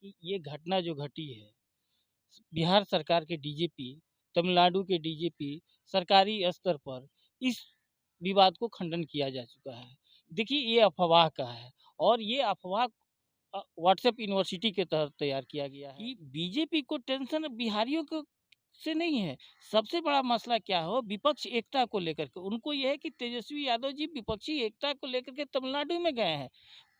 कि ये घटना जो घटी है, बिहार सरकार के डीजीपी, तमिलनाडु के डीजीपी, सरकारी स्तर पर इस विवाद को खंडन किया जा चुका है। देखिए ये अफ़वाह का है और ये अफ़वाह व्हाट्सएप यूनिवर्सिटी के तहत तैयार किया गया है कि बीजेपी को टेंशन बिहारियों को से नहीं है। सबसे बड़ा मसला क्या हो, विपक्ष एकता को लेकर के उनको ये है कि तेजस्वी यादव जी विपक्षी एकता को लेकर के तमिलनाडु में गए हैं।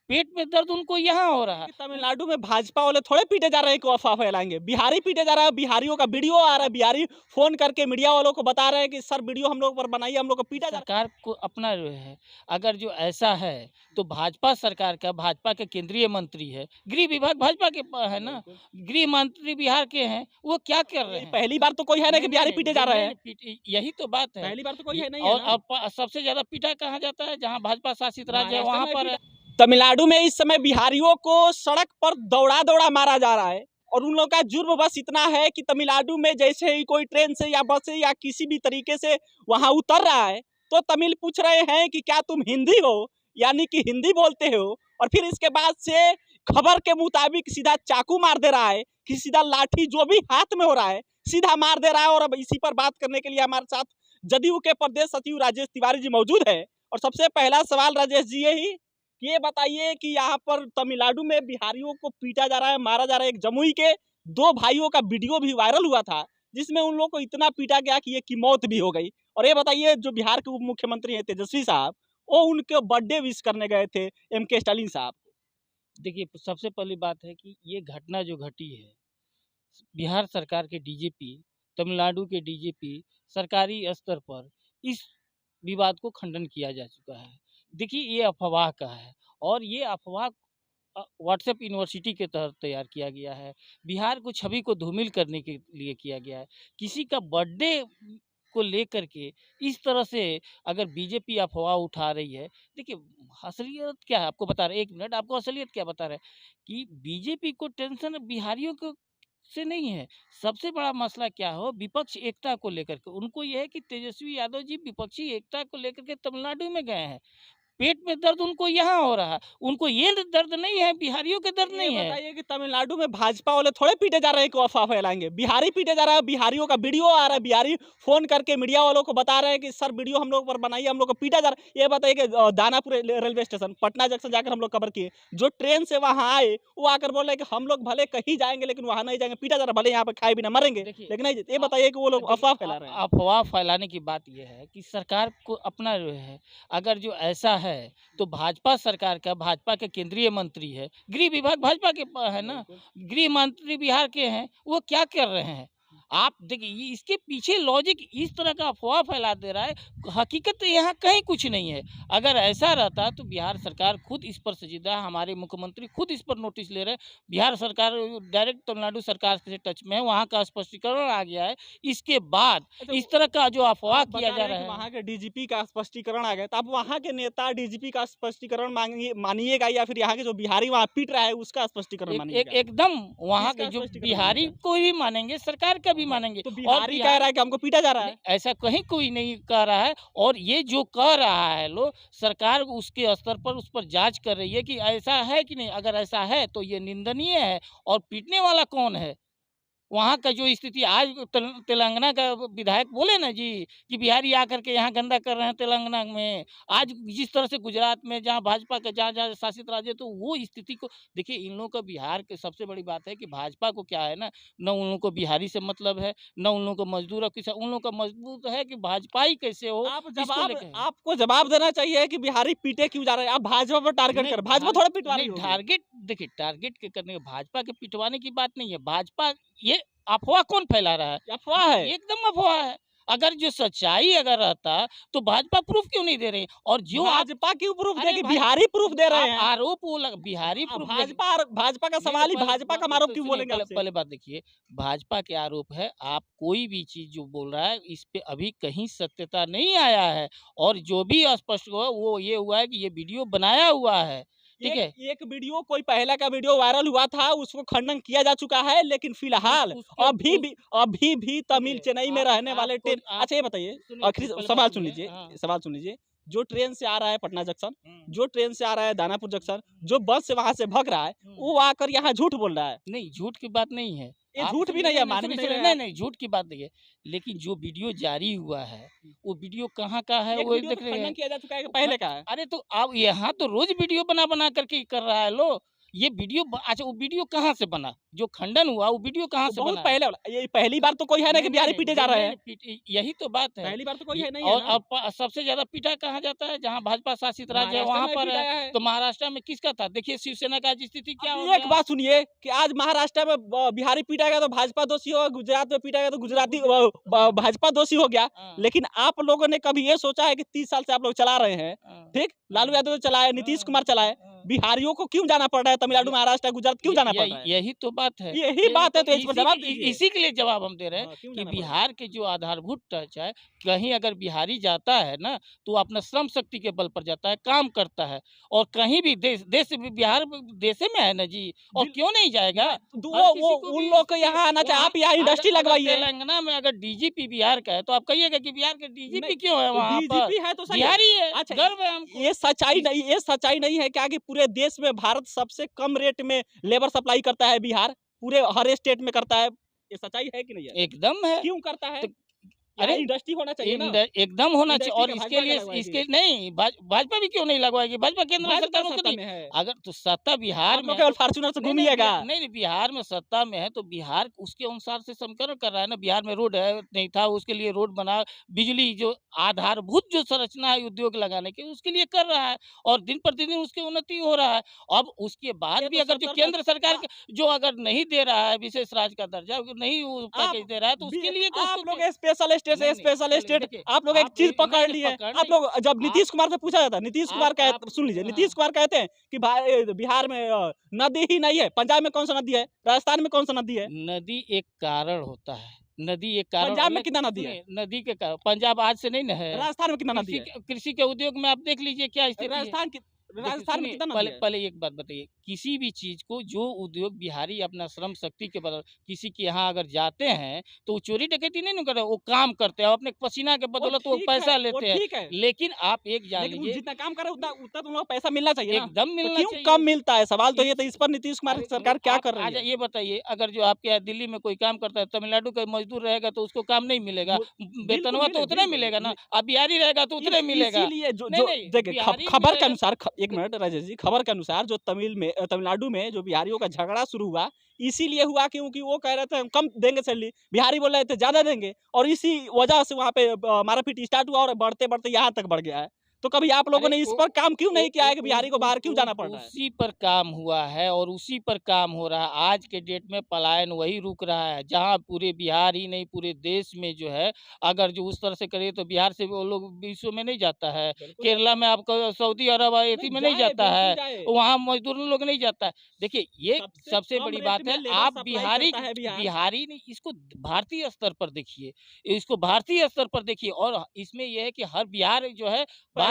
पेट में दर्द उनको यहाँ हो रहा है। तमिलनाडु में भाजपा वाले थोड़े पीटे जा रहे हैं कि अफवाह फैलाएंगे, बिहारी पीटे जा रहा है। बिहारियों का वीडियो आ रहा है, बिहारी फोन करके मीडिया वालों को बता रहे हैं कि सर वीडियो हम लोग पर बनाइए, हम लोग को पीटा जा रहा है। सरकार को अपना जो है, अगर जो ऐसा है तो भाजपा सरकार का, भाजपा के केंद्रीय मंत्री है, गृह विभाग भाजपा के है ना, गृह मंत्री बिहार के हैं, वो क्या कर रहे हैं? पहली बार तो कोई है ना कि बिहारी पीटे जा रहे हैं। यही तो बात है, पहली बार तो कोई है नहीं और है ना। अब सबसे ज्यादा पीटा कहाँ जाता है? जहाँ भाजपा शासित राज्य है वहाँ पर। तमिलनाडु में इस समय बिहारियों को सड़क पर दौड़ा दौड़ा मारा जा रहा है और उन लोगों का जुर्म बस इतना है कि तमिलनाडु में जैसे ही कोई ट्रेन से या बस से या किसी भी तरीके से वहां उतर रहा है तो तमिल पूछ रहे हैं कि क्या तुम हिंदी हो, यानी कि हिंदी बोलते हो, और फिर इसके बाद से खबर के मुताबिक सीधा चाकू मार दे रहा है कि सीधा लाठी जो भी हाथ में हो रहा है सीधा मार दे रहा है। और अब इसी पर बात करने के लिए हमारे साथ जदयू के प्रदेश सचिव राजेश तिवारी जी मौजूद है। और सबसे पहला सवाल राजेश जी यही, ये बताइए कि यहाँ पर तमिलनाडु में बिहारियों को पीटा जा रहा है, मारा जा रहा है। एक जमुई के दो भाइयों का वीडियो भी वायरल हुआ था जिसमें उन लोगों को इतना पीटा गया कि ये की मौत भी हो गई। और ये बताइए जो बिहार के उप मुख्यमंत्री हैं तेजस्वी साहब, वो उनके बर्थडे विश करने गए थे MK स्टालिन साहब। देखिए सबसे पहली बात है कि ये घटना जो घटी है, बिहार सरकार के डीजीपी, तमिलनाडु के डीजीपी, सरकारी स्तर पर इस विवाद को खंडन किया जा चुका है। देखिए ये अफ़वाह का है और ये अफ़वाह व्हाट्सएप यूनिवर्सिटी के तहत तैयार किया गया है। बिहार को छवि को धूमिल करने के लिए किया गया है। किसी का बर्थडे को लेकर के इस तरह से अगर बीजेपी अफ़वाह उठा रही है, देखिए असलियत क्या है आपको बता रहे, 1 मिनट, आपको असलियत क्या बता रहे हैं कि बीजेपी को टेंशन बिहारियों को से नहीं है। सबसे बड़ा मसला क्या हो, विपक्ष एकता को लेकर के उनको ये है कि तेजस्वी यादव जी विपक्षी एकता को लेकर के तमिलनाडु में गए हैं। पेट में दर्द उनको यहाँ हो रहा है, उनको ये दर्द नहीं है, बिहारियों के दर्द नहीं है। बताइए कि तमिलनाडु में भाजपा वाले थोड़े पीटे जा रहे हैं कि अफवाह फैलाएंगे, बिहारी पीटे जा रहा है। बिहारियों का वीडियो आ रहा है, बिहारी फोन करके मीडिया वालों को बता रहे हैं कि सर वीडियो हम लोग पर बनाइए, हम लोग को पीटा जा रहा है। ये बताइए कि Danapur railway station Patna junction जाकर हम लोग कवर किए, जो ट्रेन से वहां आए वो आकर बोल रहे हैं कि हम लोग भले कहीं जाएंगे लेकिन वहां नहीं जाएंगे, पीटा जा रहा है, भले यहाँ पे खाए बिना मरेंगे लेकिन नहीं। ये बताइए कि वो लोग अफवाह फैला रहे हैं। अफवाह फैलाने की बात यह है कि सरकार को अपना जो है, अगर जो ऐसा है तो भाजपा सरकार का, भाजपा के केंद्रीय मंत्री है, गृह विभाग भाजपा के है ना, गृह मंत्री बिहार के हैं, वो क्या कर रहे हैं? आप देखिए इसके पीछे लॉजिक इस तरह का अफवाह फैला दे रहा है, हकीकत यहाँ कहीं कुछ नहीं है। अगर ऐसा रहता तो बिहार सरकार खुद इस पर संजीदा है, हमारे मुख्यमंत्री खुद इस पर नोटिस ले रहे हैं। बिहार सरकार डायरेक्ट तमिलनाडु सरकार से टच में है, वहाँ का स्पष्टीकरण आ गया है। इसके बाद इस तरह का जो अफवाह किया जा रहा है, वहाँ के डीजीपी का स्पष्टीकरण आ गया, तो आप वहाँ के नेता डीजीपी का स्पष्टीकरण मानिएगा या फिर यहाँ के जो बिहारी वहाँ पीट रहा है उसका स्पष्टीकरण मानिएगा? एकदम वहाँ के जो बिहारी को भी मानेंगे, सरकार का भी मानेंगे। तो बिहारी कह रहा है कि हमको पीटा जा रहा है, ऐसा कहीं कोई नहीं कह रहा है। और ये जो कह रहा है लोग, सरकार उसके स्तर पर उस पर जांच कर रही है कि ऐसा है कि नहीं। अगर ऐसा है तो ये निंदनीय है। और पीटने वाला कौन है? वहाँ का जो स्थिति आज तेलंगाना का विधायक बोले ना जी कि बिहारी आकर के यहाँ गंदा कर रहे हैं तेलंगाना में। आज जिस तरह से गुजरात में जहाँ भाजपा का जहाँ शासित राज्य, तो वो स्थिति को देखिए। इन लोगों का बिहार के सबसे बड़ी बात है कि भाजपा को क्या है ना, न उन लोगों को बिहारी से मतलब है, न उन लोगों को मजदूर और किसान। उन लोगों का मजबूत है कि भाजपा ही कैसे हो। आपको जवाब देना चाहिए कि बिहारी पीटे क्यों जा रहे हैं। आप भाजपा पर टारगेट कर, भाजपा थोड़ा पिटवा रही है। टारगेट देखिए, टारगेट के करने भाजपा के पिटवाने की बात नहीं है। भाजपा ये अफवाह कौन फैला रहा है? अफवाह है, एकदम अफवाह है। अगर जो सच्चाई अगर रहता तो भाजपा प्रूफ क्यों नहीं दे रही? और जो भाजपा क्यों प्रूफ देगी? बिहारी प्रूफ दे रहे हैं। आरोप वो बिहारी प्रूफ। भाजपा का सवाल ही भाजपा का आरोप क्यों बोलेंगे? पहले बात देखिए, भाजपा के आरोप है। आप कोई भी चीज जो बोल रहा है इस पे अभी कहीं सत्यता नहीं आया है। और जो भी स्पष्ट हुआ वो ये हुआ है कि ये वीडियो बनाया हुआ है। ठीक है, एक वीडियो कोई पहले का वीडियो वायरल हुआ था, उसको खंडन किया जा चुका है, लेकिन फिलहाल अभी भी तमिल चेन्नई में रहने वाले अच्छा ये बताइए, आखिरी सवाल सुन लीजिए, जो ट्रेन से आ रहा है पटना जंक्शन, जो ट्रेन से आ रहा है दानापुर जंक्शन, जो बस से वहां से भग रहा है, वो आकर यहाँ झूठ बोल रहा है। नहीं, झूठ की बात नहीं है। ये आप झूठ भी सुनिए, नहीं है, नहीं, मान भी सुनिए, नहीं सुनिए, रहे नहीं, आप। नहीं, झूठ की बात नहीं है। लेकिन जो वीडियो जारी हुआ है, वो वीडियो कहाँ का है, एक वो वीडियो देख तो रहे खंडन हैं। किया जा चुका है कि पहले का है। अरे तो अब यहाँ तो रोज वीडियो बना करके कर रहा है लो। ये वीडियो अच्छा, वो वीडियो कहाँ से बना? जो खंडन हुआ वो वीडियो कहाँ वो से बहुत बना? पहले वाला, ये पहली बार तो कोई है ना कि बिहारी पीटे जा रहे हैं। यही तो बात है। पहली बार तो कोई ये है नहीं है और ना। अब सबसे ज्यादा पीटा कहाँ जाता है? जहाँ भाजपा शासित राज्य है महाराष्ट्र वहाँ में पर है। पिटाया है। तो महाराष्ट्र में किसका था? देखिए शिवसेना का आज स्थिति क्या हो अब गया एक बात सुनिए कि आज महाराष्ट्र में बिहारी पीटा गया तो भाजपा दोषी होगा, गुजरात में पीटा गया तो गुजराती भाजपा दोषी हो गया। हाँ, लेकिन आप लोगों ने कभी ये सोचा है कि 30 साल से आप लोग चला रहे हैं, हाँ, ठीक? लालू यादव तो चलाए, नीतीश कुमार चलाए, हाँ। बिहारियों को क्यों जाना पड़ रहा है तमिलनाडु, महाराष्ट्र, गुजरात क्यों जाना पड़ रहा है? यही तो बात है। यही बात है, तो इस पर जवाब दीजिए। इसी के लिए जवाब हम दे रहे हैं हाँ, क्यों कि जाना पड़ रहा है? बिहार के जो आधारभूत ढांचा है, कहीं अगर बिहारी जाता है ना, तो वो अपना श्रम शक्ति के बल पर जाता है, काम करता है। और कहीं भी देश बिहार देशे में है ना जी, और बिल- क्यों नहीं जाएगा? वो हर किसी को उन भी लोग को यहाँ आना चाहिए। आप यहाँ इंडस्ट्री लगवाइए। तेलंगाना में अगर डीजीपी बिहार का है, तो आप कहिएगा कि बिहार के डीजीपी नहीं, क्यों है वहाँ पर? डीजीपी है तो सही है। बिहारी है, अच्छा, गर्व है हमको। ये सच्चाई नहीं है क्या कि पूरे देश में भारत सबसे कम रेट में लेबर सप्लाई करता है बिहार, पूरे हर स्टेट में करता है। ये सच्चाई है कि नहीं है? एकदम है। क्यों करता है? तो अरे अरे इंडस्ट्री होना चाहिए ना। एकदम होना चाहिए। और इंडस्ट्री इसके का लिए भाजपा इसके लगवाएगी। नहीं भाजपा भी क्यों नहीं लगवाएगी? भाजपा केंद्र में भाजपा सरकार में सत्ता क्यों में नहीं? है। अगर तो सत्ता बिहार आप में लोग है केवल तो फॉर्च्यूनर से नहीं नहीं घूमिएगा। नहीं, बिहार में सत्ता में है तो बिहार उसके अनुसार से समीकरण कर रहा है ना। बिहार में रोड है नहीं था, उसके लिए रोड बना, बिजली जो आधारभूत जो संरचना है उद्योग लगाने की, उसके लिए कर रहा है। और दिन प्रतिदिन उसकी उन्नति हो रहा है। अब उसके बाद ये भी तो अगर जो 70 केंद्र सरकार जो अगर नहीं दे रहा है विशेष राज्य का दर्जा, नहीं वो आप पैकेज दे रहा है, तो उसके लिए आप लोग स्पेशल स्टेट से नहीं, स्पेशल चलिए, स्टेट, देखिए, आप लोग एक आप चीज नहीं, पकड़ नहीं, लिए। पकड़ आप नहीं। लोग जब नीतीश आप कुमार से पूछा जाता है, नीतीश कुमार सुन लीजिए, नीतीश कुमार कहते हैं कि बिहार में नदी ही नहीं है। पंजाब में कौन सा नदी है? राजस्थान में कौन सा नदी है? नदी एक कारण होता है। नदी एक कारण पंजाब में अलग- कितना नदी है? सुनिए, नदी के कारण पंजाब आज से नहीं न है। राजस्थान में कितना नदी है? कृषि के उद्योग में आप देख लीजिए क्या स्थिति है। देखिए, राजस्थान में सुनिए, कितना नदी पहले है? पहले एक बात बताइए, किसी भी चीज को जो उद्योग बिहारी अपना श्रम शक्ति के बदल किसी के यहाँ अगर जाते हैं, तो वो चोरी डकैती नहीं कर रहे, वो काम करते हैं, अपने पसीना के बदौलत वो ठीक पैसा है, लेते हैं। ठीक है। लेकिन आप एक जान लेकिन वो लीजिए, जितना काम करे उतना उतना तो उन लोगों को पैसा मिलना चाहिए ना। एकदम तो मिलना क्यों चाहिए। कम मिलता है? सवाल तो ये था। इस पर नीतीश कुमार अरे की सरकार क्या आप कर रही अच्छा है? ये बताइए, अगर जो आपके यहाँ दिल्ली में कोई काम करता है, तमिलनाडु का मजदूर रहेगा तो उसको काम नहीं मिलेगा, बिल्कुल वेतनवा तो उतना मिलेगा ना। अब बिहारी रहेगा तो उतने मिलेगा। इसीलिए जो नहीं, जो नहीं, देखिए बिहारी खबर के मिलेगा। अनुसार एक मिनट राजेश जी, खबर के अनुसार जो तमिलनाडु में जो बिहारियों का झगड़ा शुरू हुआ, इसीलिए हुआ क्योंकि वो कह रहे थे हम कम देंगे सैलरी, बिहारी बोल रहे थे ज्यादा देंगे, और इसी वजह से वहाँ पे मारापीट स्टार्ट हुआ और बढ़ते बढ़ते यहाँ तक बढ़ गया है। तो कभी आप लोगों ने इस पर काम क्यों नहीं किया है कि बिहारी को बाहर क्यों जाना पड़ रहा है? उसी पर काम हुआ है और उसी पर काम हो रहा है। आज के डेट में पलायन वही रुक रहा है, जहाँ पूरे बिहार ही नहीं पूरे देश में जो है, अगर जो उस तरह से करे तो बिहार से वो लोग विश्व में नहीं जाता है। केरला में आपको सऊदी अरब एथी में नहीं जाता है, वहाँ मजदूर लोग नहीं जाता है। देखिए ये सबसे बड़ी बात है। आप बिहारी बिहारी नहीं, इसको भारतीय स्तर पर देखिए, इसको भारतीय स्तर पर देखिए। और इसमें यह है कि हर बिहार जो है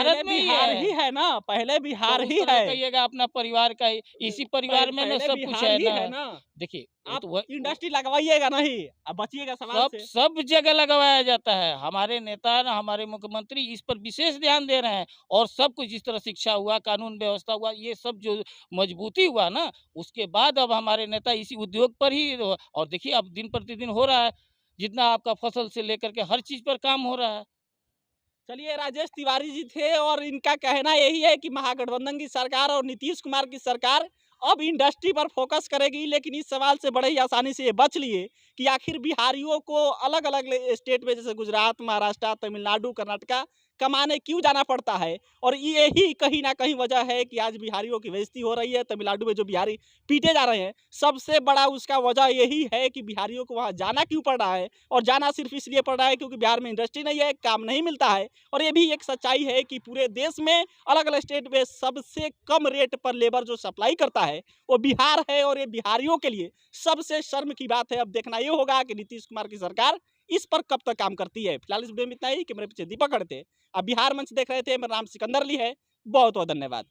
भारत में बिहार ही ही है ना, पहले बिहार तो उस ही तरह है। कहिएगा अपना परिवार का इसी परिवार में ना पहले सब कुछ बिहार ही है है ना। ना। देखिए आप तो इंडस्ट्री लगवाइएगा नहीं, अब बचिएगा सवाल से। सब जगह लगवाया जाता है। हमारे नेता ना हमारे मुख्यमंत्री इस पर विशेष ध्यान दे रहे हैं। और सब कुछ जिस तरह शिक्षा हुआ, कानून व्यवस्था हुआ, ये सब जो मजबूती हुआ ना, उसके बाद अब हमारे नेता इसी उद्योग पर ही और देखिए अब दिन प्रतिदिन हो रहा है, जितना आपका फसल से लेकर के हर चीज पर काम हो रहा है। चलिए, राजेश तिवारी जी थे और इनका कहना यही है कि महागठबंधन की सरकार और नीतीश कुमार की सरकार अब इंडस्ट्री पर फोकस करेगी। लेकिन इस सवाल से बड़े ही आसानी से ये बच लिए कि आखिर बिहारियों को अलग अलग स्टेट में जैसे गुजरात, महाराष्ट्र, तमिलनाडु, कर्नाटका कमाने क्यों जाना पड़ता है। और यही कहीं ना कहीं वजह है कि आज बिहारियों की बेइज्जती हो रही है। तमिलनाडु में जो बिहारी पीटे जा रहे हैं, सबसे बड़ा उसका वजह यही है कि बिहारियों को वहाँ जाना क्यों पड़ रहा है। और जाना सिर्फ इसलिए पड़ रहा है क्योंकि बिहार में इंडस्ट्री नहीं है, काम नहीं मिलता है। और ये भी एक सच्चाई है कि पूरे देश में अलग अलग स्टेट में सबसे कम रेट पर लेबर जो सप्लाई करता है वो बिहार है। और ये बिहारियों के लिए सबसे शर्म की बात है। अब देखना ये होगा कि नीतीश कुमार की सरकार इस पर कब तक काम करती है। फिलहाल इस वीडियो में इतना ही। कैमरे पीछे दीपक खड़े थे, अब बिहार मंच देख रहे थे। मेरा नाम सिकंदर अली है। बहुत बहुत धन्यवाद।